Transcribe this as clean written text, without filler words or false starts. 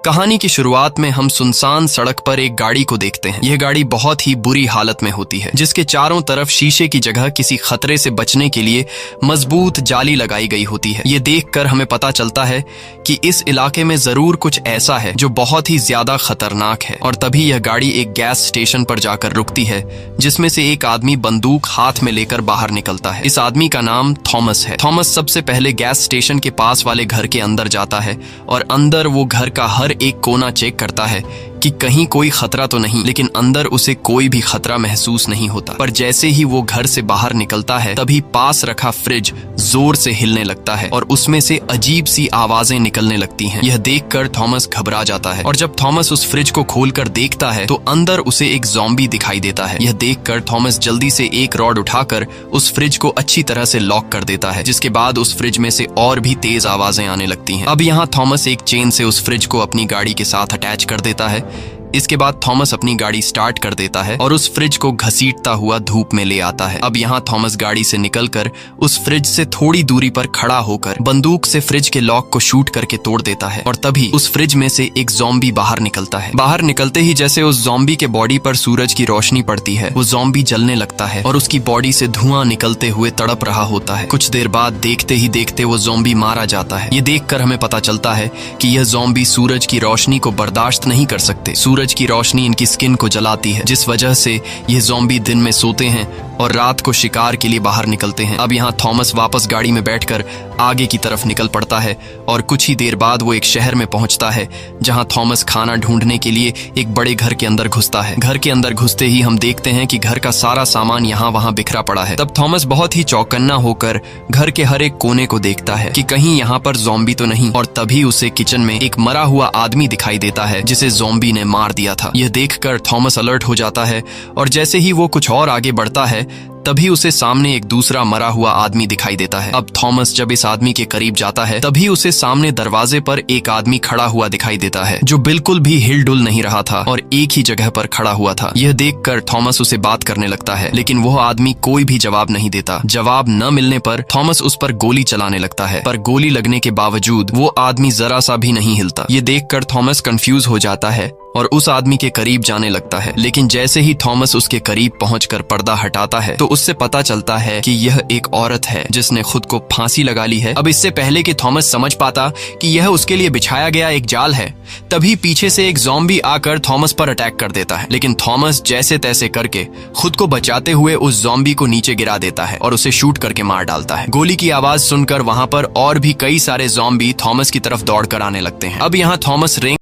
कहानी की शुरुआत में हम सुनसान सड़क पर एक गाड़ी को देखते हैं। यह गाड़ी बहुत ही बुरी हालत में होती है, जिसके चारों तरफ शीशे की जगह किसी खतरे से बचने के लिए मजबूत जाली लगाई गई होती है। ये देखकर हमें पता चलता है कि इस इलाके में जरूर कुछ ऐसा है जो बहुत ही ज्यादा खतरनाक है। और तभी यह गाड़ी एक गैस स्टेशन पर जाकर रुकती है, जिसमें से एक आदमी बंदूक हाथ में लेकर बाहर निकलता है। इस आदमी का नाम थॉमस है। थॉमस सबसे पहले गैस स्टेशन के पास वाले घर के अंदर जाता है और अंदर वो घर का हर एक कोना चेक करता है कि कहीं कोई खतरा तो नहीं, लेकिन अंदर उसे कोई भी खतरा महसूस नहीं होता। पर जैसे ही वो घर से बाहर निकलता है, तभी पास रखा फ्रिज जोर से हिलने लगता है और उसमें से अजीब सी आवाजें निकलने लगती हैं। यह देखकर थॉमस घबरा जाता है और जब थॉमस उस फ्रिज को खोलकर देखता है तो अंदर उसे एक ज़ॉम्बी दिखाई देता है। यह देखकर थॉमस जल्दी से एक रॉड उठाकर उस फ्रिज को अच्छी तरह से लॉक कर देता है, जिसके बाद उस फ्रिज में से और भी तेज आवाजें आने लगती हैं। अब यहाँ थॉमस एक चेन से उस फ्रिज को अपनी गाड़ी के साथ अटैच कर देता है। इसके बाद थॉमस अपनी गाड़ी स्टार्ट कर देता है और उस फ्रिज को घसीटता हुआ धूप में ले आता है। अब यहाँ थॉमस गाड़ी से निकलकर उस फ्रिज से थोड़ी दूरी पर खड़ा होकर बंदूक से फ्रिज के लॉक को शूट करके तोड़ देता है और तभी उस फ्रिज में से एक ज़ॉम्बी बाहर निकलता है। बाहर निकलते ही जैसे उस ज़ॉम्बी के बॉडी पर सूरज की रोशनी पड़ती है, वो ज़ॉम्बी जलने लगता है और उसकी बॉडी से धुआं निकलते हुए तड़प रहा होता है। कुछ देर बाद देखते ही देखते वो ज़ॉम्बी मारा जाता है। ये देखकर हमें पता चलता है कि यह ज़ॉम्बी सूरज की रोशनी को बर्दाश्त नहीं कर सकते। सूरज की रोशनी इनकी स्किन को जलाती है, जिस वजह से ये ज़ॉम्बी दिन में सोते हैं और रात को शिकार के लिए बाहर निकलते हैं। अब यहाँ थॉमस वापस गाड़ी में बैठकर आगे की तरफ निकल पड़ता है और कुछ ही देर बाद वो एक शहर में पहुंचता है, जहां थॉमस खाना ढूंढने के लिए एक बड़े घर के अंदर घुसता है। घर के अंदर घुसते ही हम देखते हैं कि घर का सारा सामान यहाँ वहाँ बिखरा पड़ा है। तब थॉमस बहुत ही चौकन्ना होकर घर के हर एक कोने को देखता है कि कहीं यहाँ पर ज़ॉम्बी तो नहीं, और तभी उसे किचन में एक मरा हुआ आदमी दिखाई देता है, जिसे ज़ॉम्बी ने मार दिया था। यह देखकर थॉमस अलर्ट हो जाता है और जैसे ही वो कुछ और आगे बढ़ता है, तभी उसे सामने एक दूसरा मरा हुआ आदमी दिखाई देता है। अब थॉमस जब इस आदमी के करीब जाता है, तभी उसे सामने दरवाजे पर एक आदमी खड़ा हुआ दिखाई देता है, जो बिल्कुल भी हिलडुल नहीं रहा था और एक ही जगह पर खड़ा हुआ था। यह देखकर थॉमस उसे बात करने लगता है, लेकिन वह आदमी कोई भी जवाब नहीं देता। जवाब न मिलने पर थॉमस उस पर गोली चलाने लगता है, पर गोली लगने के बावजूद वो आदमी जरा सा भी नहीं हिलता। ये देखकर थॉमस कंफ्यूज हो जाता है और उस आदमी के करीब जाने लगता है, लेकिन जैसे ही थॉमस उसके करीब पहुंचकर पर्दा हटाता है तो उससे पता चलता है कि यह एक औरत है जिसने खुद को फांसी लगा ली है। अब इससे पहले कि थॉमस समझ पाता कि यह उसके लिए बिछाया गया एक जाल है, तभी पीछे से एक ज़ॉम्बी आकर थॉमस पर अटैक कर देता है, लेकिन थॉमस जैसे तैसे करके खुद को बचाते हुए उस ज़ॉम्बी को नीचे गिरा देता है और उसे शूट करके मार डालता है। गोली की आवाज सुनकर वहां पर और भी कई सारे ज़ॉम्बी थॉमस की तरफ दौड़कर आने लगते हैं। अब यहाँ थॉमस